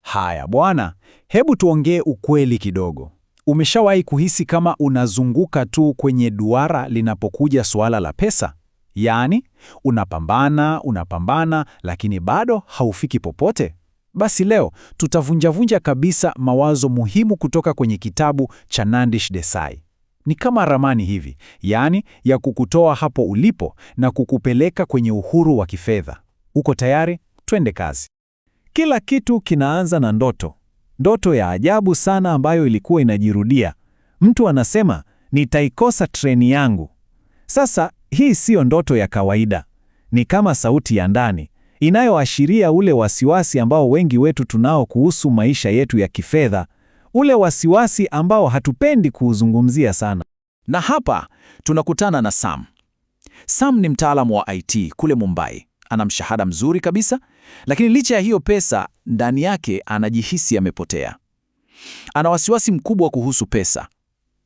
Haya bwana, hebu tuongee ukweli kidogo. Umeshawahi kuhisi kama unazunguka tu kwenye duara linapokuja suala la pesa? Yaani, unapambana, lakini bado haufiki popote? Basi leo tutavunjavunja kabisa mawazo muhimu kutoka kwenye kitabu cha Nandish Desai. Ni kama ramani hivi, yaani ya kukutoa hapo ulipo na kukupeleka kwenye uhuru wa kifedha. Uko tayari? Twende kazi. Kila kitu kinaanza na ndoto. Ndoto ya ajabu sana ambayo ilikuwa inajirudia. Mtu anasema, nitaikosa treni yangu. Sasa, hii siyo ndoto ya kawaida. Ni kama sauti ya ndani, inayoashiria ule wasiwasi ambao wengi wetu tunao kuhusu maisha yetu ya kifedha. Ule wasiwasi ambao hatupendi kuuzungumzia sana. Na hapa tunakutana na Sam. Sam ni mtaalamu wa IT kule Mumbai. Ana mshahara mzuri kabisa, lakini licha ya hiyo pesa, ndani yake anajihisi amepotea. Ana wasiwasi mkubwa kuhusu pesa.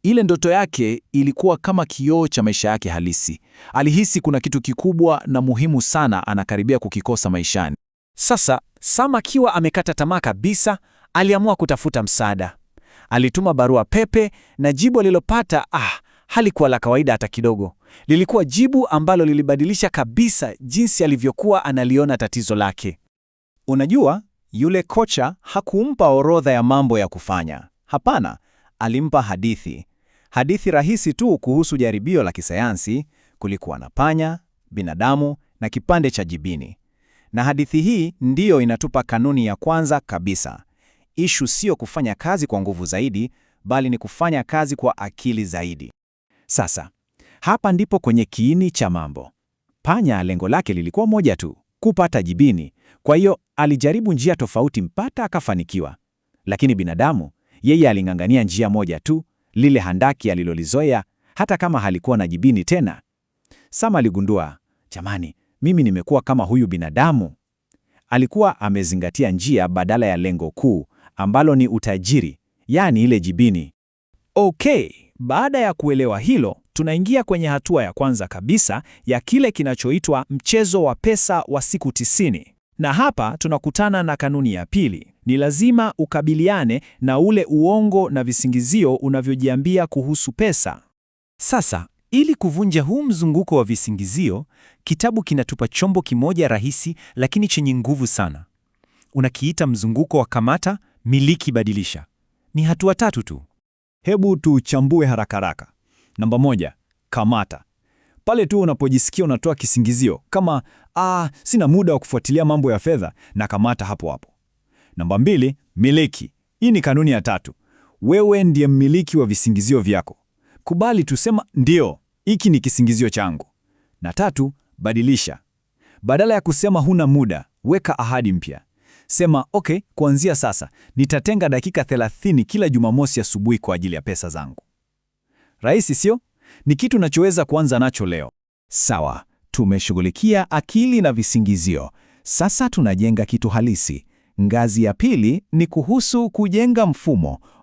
Ile ndoto yake ilikuwa kama kioo cha maisha yake halisi. Alihisi kuna kitu kikubwa na muhimu sana anakaribia kukikosa maishani. Sasa, Sam akiwa amekata tamaa kabisa, aliamua kutafuta msaada. Alituma barua pepe na jibu alilopata halikuwa la kawaida hata kidogo. Lilikuwa jibu ambalo lilibadilisha kabisa jinsi alivyokuwa analiona tatizo lake. Unajua, yule kocha hakumpa orodha ya mambo ya kufanya. Hapana, alimpa hadithi. Hadithi rahisi tu kuhusu jaribio la kisayansi. Kulikuwa na panya, binadamu na kipande cha jibini. Na hadithi hii ndiyo inatupa kanuni ya kwanza kabisa. Ishu sio kufanya kazi kwa nguvu zaidi, bali ni kufanya kazi kwa akili zaidi. Sasa, hapa ndipo kwenye kiini cha mambo. Panya lengo lake lilikuwa moja tu, kupata jibini. Kwa hiyo alijaribu njia tofauti mpaka akafanikiwa. Lakini binadamu, yeye aling'ang'ania njia moja tu, lile handaki alilolizoea, hata kama halikuwa na jibini tena. Sam aligundua, jamani, mimi nimekuwa kama huyu binadamu. Alikuwa amezingatia njia badala ya lengo kuu, ambalo ni utajiri, yaani ile jibini. Okay, baada ya kuelewa hilo, tunaingia kwenye hatua ya kwanza kabisa ya kile kinachoitwa mchezo wa pesa wa siku 90. Na hapa tunakutana na kanuni ya pili. Ni lazima ukabiliane na ule uongo na visingizio unavyojiambia kuhusu pesa. Sasa, ili kuvunja huu mzunguko wa visingizio, kitabu kinatupa chombo kimoja rahisi lakini chenye nguvu sana. Unakiita mzunguko wa kamata, miliki, badilisha. Ni hatua 3 tu. Hebu tuchambue haraka. Namba 1, kamata. Pale tu unapojisikia unatoa kisingizio kama sina muda wa kufuatilia mambo ya fedha, na kamata hapo hapo. Namba 2, miliki. Hii ni kanuni ya 3. Wewe ndiye mmiliki wa visingizio vyako. Kubali tusema ndio, hiki ni kisingizio changu. Na 3, badilisha. Badala ya kusema huna muda, weka ahadi mpya. Sema, okay, kuanzia sasa, nitatenga dakika 30 kila Jumamosi asubuhi kwa ajili ya pesa zangu. Rahisi sio? Ni kitu nachoweza kuanza nacho leo. Sawa, tumeshughulikia akili na visingizio. Sasa tunajenga kitu halisi. Ngazi ya pili ni kuhusu kujenga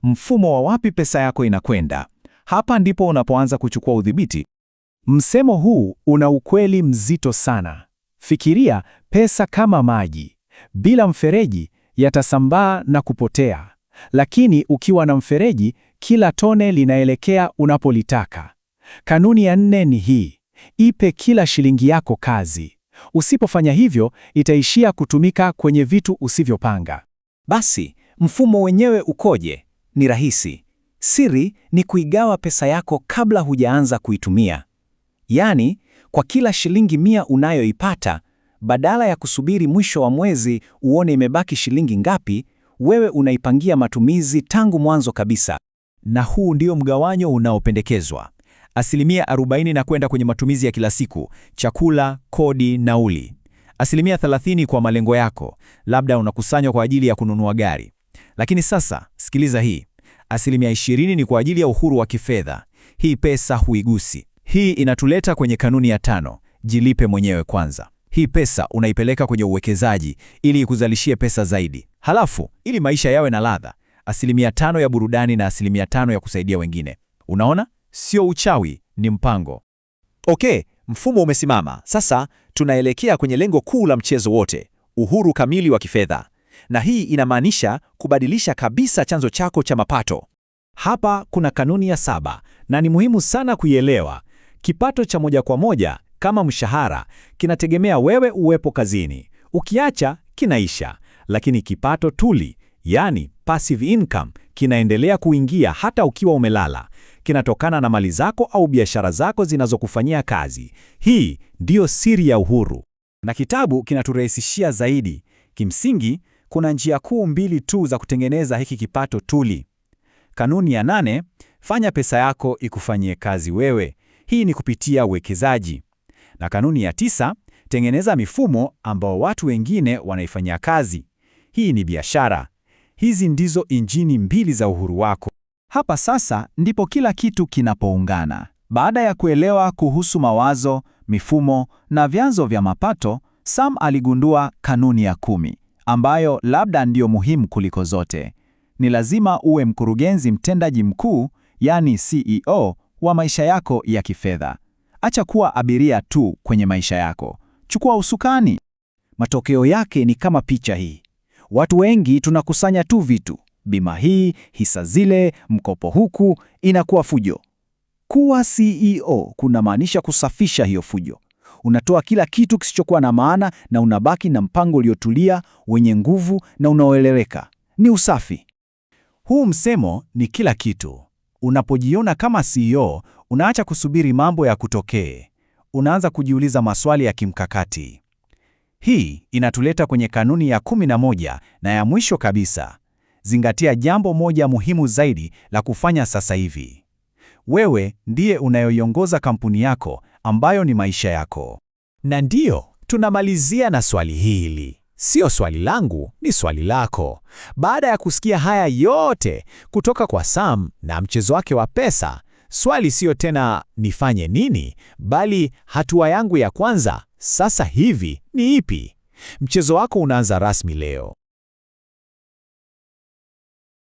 mfumo wa wapi pesa yako inakwenda. Hapa ndipo unapoanza kuchukua udhibiti. Msemo huu una ukweli mzito sana. Fikiria pesa kama maji. Bila mfereji yatasambaa na kupotea. Lakini ukiwa na mfereji, kila tone linaelekea unapolitaka. Kanuni ya 4 ni hii: ipe kila shilingi yako kazi. Usipofanya hivyo, itaishia kutumika kwenye vitu usivyopanga. Basi, mfumo wenyewe ukoje? Ni rahisi. Siri ni kuigawa pesa yako kabla hujaanza kuitumia. Yaani, kwa kila shilingi 100 unayoipata, badala ya kusubiri mwisho wa mwezi uone imebaki shilingi ngapi, wewe unaipangia matumizi tangu mwanzo kabisa. Na huu ndio mgawanyo unaopendekezwa. 40% na kwenda kwenye matumizi ya kila siku, chakula, kodi, nauli. 30% kwa malengo yako, labda unakusanywa kwa ajili ya kununua gari. Lakini sasa, sikiliza hii. 20% ni kwa ajili ya uhuru wa kifedha. Hii pesa huigusi. Hii inatuleta kwenye kanuni ya 5, jilipe mwenyewe kwanza. Hii pesa unaipeleka kwenye uwekezaji ili ikuzalishie pesa zaidi. Halafu, ili maisha yawe na ladha, 5% ya burudani na 5% ya kusaidia wengine. Unaona? Sio uchawi, ni mpango. Okay, mfumo umesimama. Sasa tunaelekea kwenye lengo kuu la mchezo wote, uhuru kamili wa kifedha. na hii inamaanisha kubadilisha kabisa chanzo chako cha mapato. Hapa kuna kanuni ya 7 na ni muhimu sana kuielewa. Kipato cha moja kwa moja kama mshahara kinategemea wewe uwepo kazini. Ukiacha kinaisha, lakini kipato tuli, yani passive income, kinaendelea kuingia hata ukiwa umelala. Kinatokana na mali zako au biashara zako zinazokufanyia kazi. Hii ndiyo siri ya uhuru, na kitabu kinaturahisishia zaidi. Kimsingi, kuna njia kuu 2 tu za kutengeneza hiki kipato tuli. Kanuni ya 8, fanya pesa yako ikufanyie kazi wewe. Hii ni kupitia uwekezaji. Na kanuni ya 9, tengeneza mifumo ambao watu wengine wanaifanyia kazi. Hii ni biashara. Hizi ndizo injini 2 za uhuru wako. Hapa sasa ndipo kila kitu kinapoungana. Baada ya kuelewa kuhusu mawazo, mifumo na vyanzo vya mapato, Sam aligundua kanuni ya 10, ambayo labda ndiyo muhimu kuliko zote. Ni lazima uwe mkurugenzi mtendaji mkuu, yani CEO, wa maisha yako ya kifedha. Acha kuwa abiria tu kwenye maisha yako. Chukua usukani. Matokeo yake ni kama picha hii. Watu wengi tunakusanya tu vitu. Bima hii, hisa zile, mkopo huku, inakuwa fujo. Kuwa CEO kunamaanisha kusafisha hiyo fujo. Unatoa kila kitu kisichokuwa na maana na unabaki na mpango uliotulia, wenye nguvu na unaoeleweka. Ni usafi. Huu msemo ni kila kitu. Unapojiona kama CEO, unaacha kusubiri mambo ya kutokee. Unaanza kujiuliza maswali ya kimkakati. Hii inatuleta kwenye kanuni ya 11 na ya mwisho kabisa. Zingatia jambo moja muhimu zaidi la kufanya sasa hivi. Wewe ndiye unayoiongoza kampuni yako ambayo ni maisha yako. Na ndiyo, tunamalizia na swali hili. Sio swali langu, ni swali lako. Baada ya kusikia haya yote kutoka kwa Sam na mchezo wake wa pesa, swali sio tena nifanye nini, bali hatua yangu ya kwanza sasa hivi ni ipi? Mchezo wako unaanza rasmi leo.